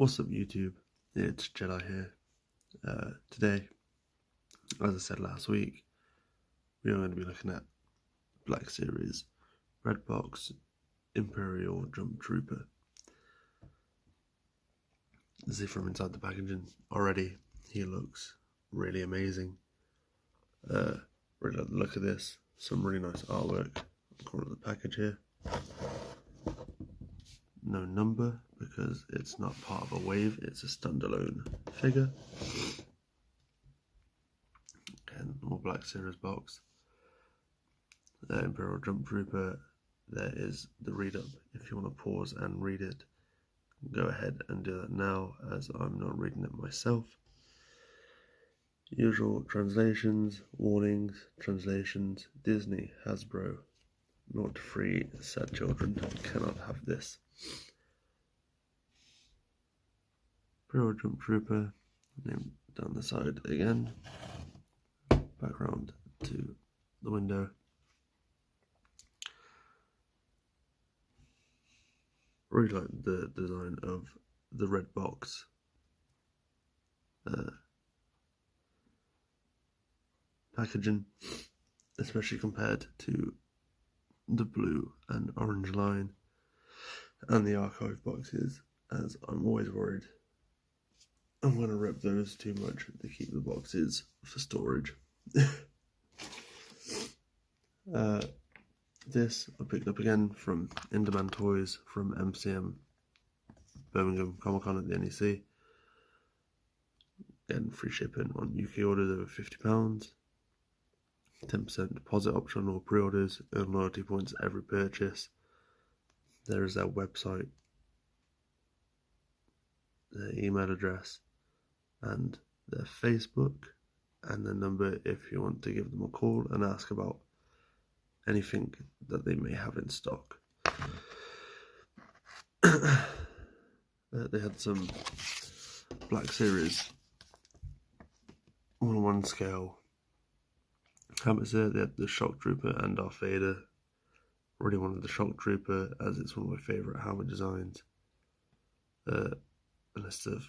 What's up YouTube, it's Jedi here. Today, as I said last week, we are going to be looking at Black Series, Red Box, Imperial Jumptrooper. See from inside the packaging, already he looks really amazing. Really like the look of this, some really nice artwork on the corner of the package here. No number because it's not part of a wave, it's a standalone figure. Again, more Black Series box. The Imperial Jumptrooper, there is the read up. If you want to pause and read it, go ahead and do that now, as I'm not reading it myself. Usual translations, warnings, translations, Disney, Hasbro, not free, sad children cannot have this. Imperial Jumptrooper, name down the side again, background to the window. Really like the design of the red box. Packaging, especially compared to the blue and orange line and the archive boxes, as I'm always worried I'm going to rip those too much to keep the boxes for storage. This I picked up again from Indemandtoys from MCM Birmingham Comic Con at the NEC. Again, free shipping on UK orders over £50. 10% deposit option on all pre-orders, earn loyalty points at every purchase. There is their website, their email address, and their Facebook, and their number if you want to give them a call and ask about anything that they may have in stock. They had some Black Series 1-1 scale helmets there. They had the Shock Trooper and Darth Vader. Really wanted the Shock Trooper as it's one of my favourite helmet designs. A list of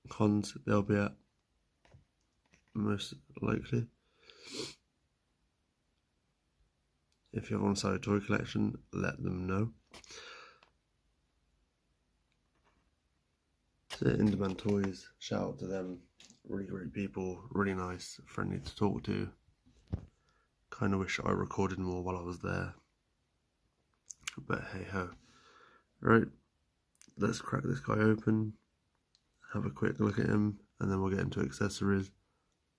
cons they'll be at, most likely. If you have on side toy collection, let them know. So Indemandtoys, shout out to them. Really great people, really nice, friendly to talk to. Kind of wish I recorded more while I was there, but hey ho. Right, let's crack this guy open, have a quick look at him, and then we'll get into accessories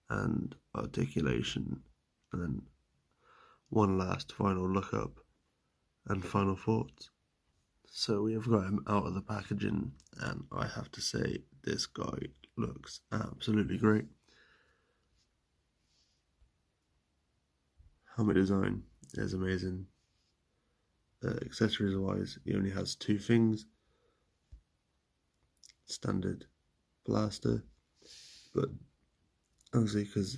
and articulation, and then one last final look up and final thoughts. So we have got him out of the packaging, and I have to say this guy looks absolutely great. Helmet design is amazing. Accessories wise, he only has two things. Standard blaster, but obviously because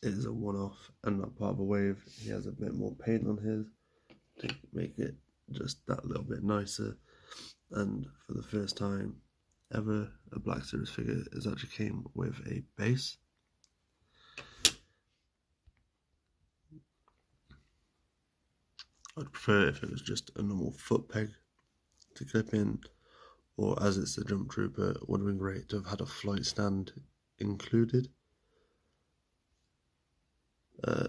it is a one-off and not part of a wave, he has a bit more paint on his to make it just that little bit nicer. And for the first time ever, a Black Series figure has actually came with a base. I'd prefer if it was just a normal foot peg to clip in, or as it's a Jumptrooper, it would have been great to have had a flight stand included. As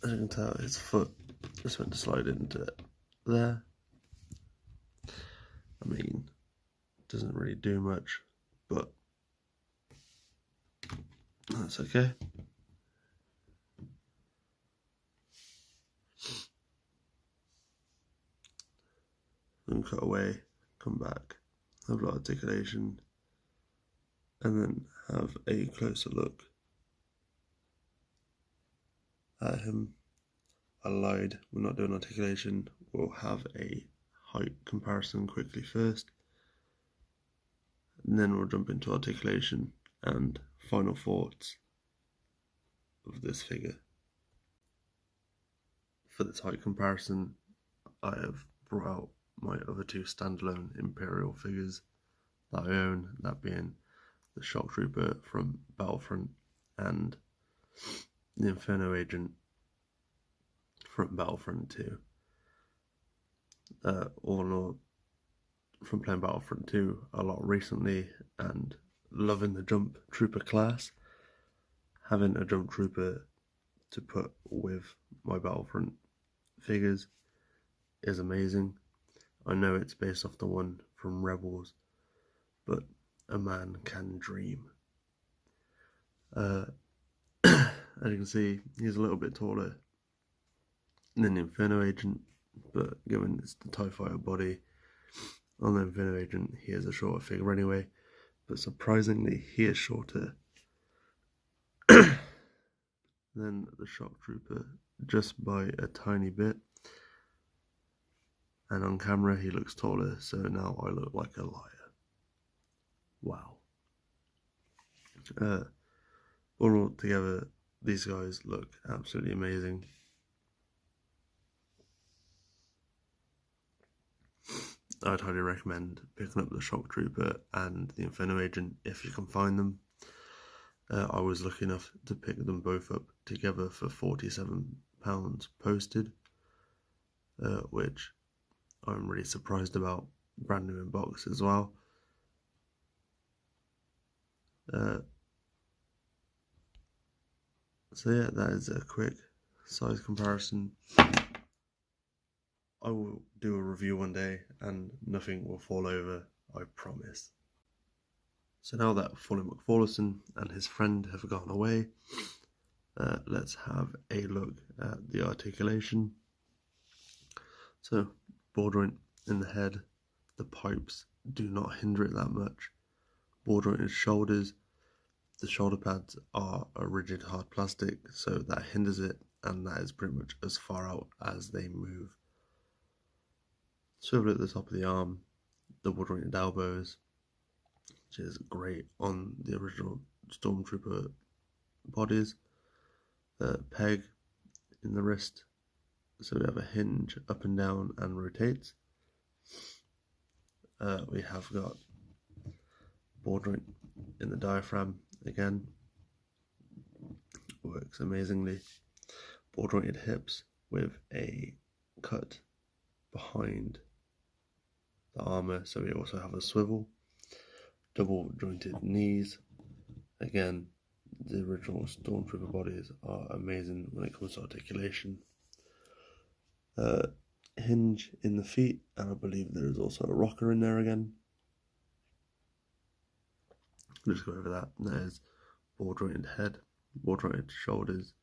you can tell, his foot just went to slide into there. I mean, doesn't really do much, but that's okay. And cut away, come back, have a lot of articulation, and then have a closer look at him. I lied, we're not doing articulation, we'll have a height comparison quickly first, and then we'll jump into articulation and final thoughts of this figure. For this height comparison, I have brought out my other two standalone Imperial figures that I own, that being the Shock Trooper from Battlefront and the Inferno Agent from Battlefront 2. All in all, from playing Battlefront 2 a lot recently and loving the Jump Trooper class, having a Jump Trooper to put with my Battlefront figures is amazing. I know it's based off the one from Rebels, but a man can dream. As you can see, he's a little bit taller than the Inferno Agent, but given it's the TIE Fighter body on the Inferno Agent, he is a shorter figure anyway, but surprisingly he is shorter than the Shock Trooper, just by a tiny bit. And on camera he looks taller, so now I look like a liar. Wow. All together, these guys look absolutely amazing. I'd highly recommend picking up the Shock Trooper and the Inferno Agent if you can find them. I was lucky enough to pick them both up together for £47 posted, which I'm really surprised about. Brand new in box as well. So yeah, that is a quick size comparison. I will do a review one day and nothing will fall over, I promise. So now that Foley McFarlane and his friend have gone away, let's have a look at the articulation. So, ball joint in the head, the pipes do not hinder it that much. Ball jointed shoulders, the shoulder pads are a rigid hard plastic, so that hinders it, and that is pretty much as far out as they move. Swivel at the top of the arm, double jointed elbows, which is great on the original Stormtrooper bodies. Peg in the wrist, so we have a hinge up and down and rotates. We have got ball joint in the diaphragm again, works amazingly. Ball jointed hips with a cut behind the armour, so we also have a swivel. Double jointed knees, again the original Stormtrooper bodies are amazing when it comes to articulation. Hinge in the feet, and I believe there is also a rocker in there again. I'll just go over that. And that is ball jointed head, ball jointed shoulders,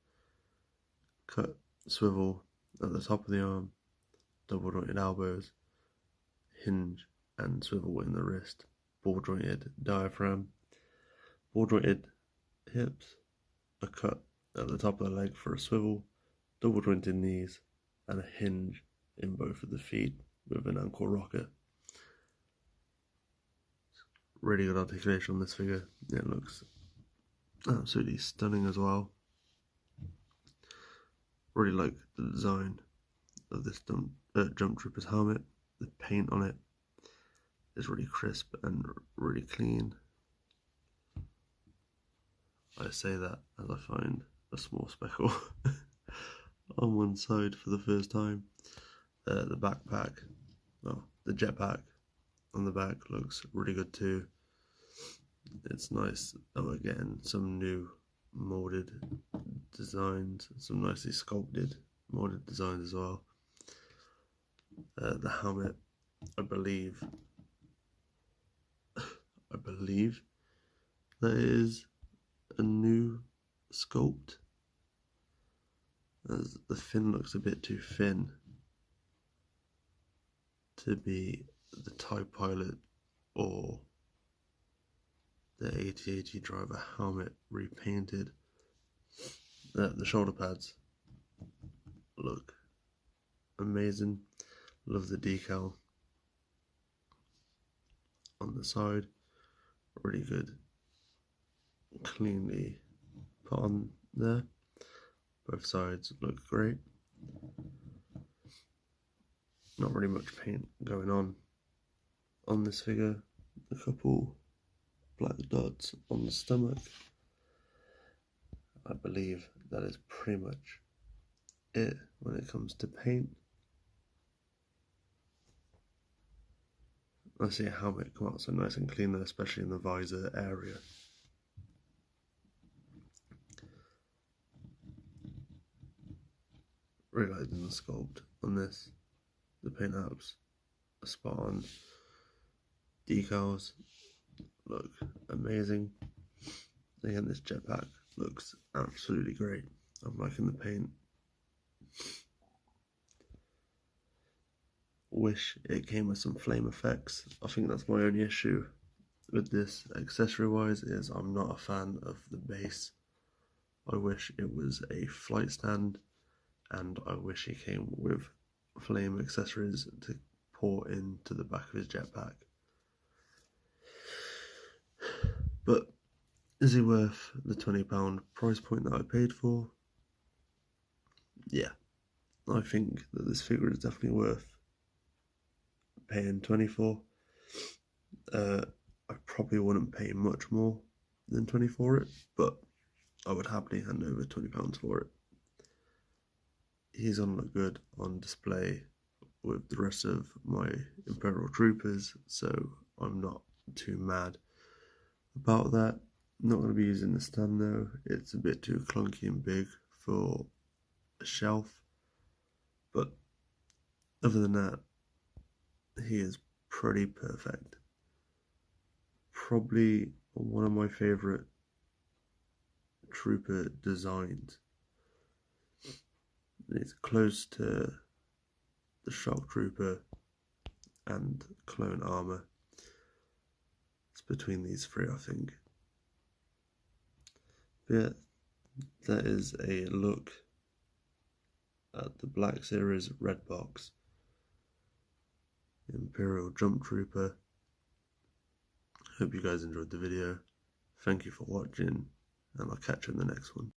cut swivel at the top of the arm, double jointed elbows, hinge and swivel in the wrist, ball jointed diaphragm, ball jointed hips, a cut at the top of the leg for a swivel, double jointed knees, and a hinge in both of the feet with an ankle rocker. Really good articulation on this figure. It looks absolutely stunning as well. Really like the design of this Jump Trooper's helmet. The paint on it is really crisp and really clean. I say that as I find a small speckle on one side for the first time. The backpack, the jetpack on the back looks really good too. It's nice that we're getting some new molded designs, some nicely sculpted molded designs as well. The helmet, I believe that is a new sculpt, as the fin looks a bit too thin to be the TIE Pilot or the AT-AT driver helmet repainted. The shoulder pads look amazing. Love the decal on the side, really good, cleanly put on there. Both sides look great. Not really much paint going on this figure. a couple black dots on the stomach. I believe that is pretty much it when it comes to paint. I see a helmet come out so nice and clean there, especially in the visor area. Really liking the sculpt on this. The paint apps are spot on. Decals look amazing. Again, this jetpack looks absolutely great. I'm liking the paint. Wish it came with some flame effects. I think that's my only issue with this accessory wise, is I'm not a fan of the base. I wish it was a flight stand, and I wish it came with flame accessories to pour into the back of his jetpack. But is he worth the £20 price point that I paid for? Yeah, I think that this figure is definitely worth paying 20 for. I probably wouldn't pay much more than 20 for it, but I would happily hand over £20 for it. He's gonna look good on display with the rest of my Imperial troopers, so I'm not too mad about that. Not going to be using the stand though, it's a bit too clunky and big for a shelf, but other than that, he is pretty perfect. Probably one of my favourite trooper designs. It's close to the shock trooper and clone armor. It's between these three, I think. But yeah, that is a look at the Black Series red box Imperial Jumptrooper. Hope you guys enjoyed the video. Thank you for watching, and I'll catch you in the next one.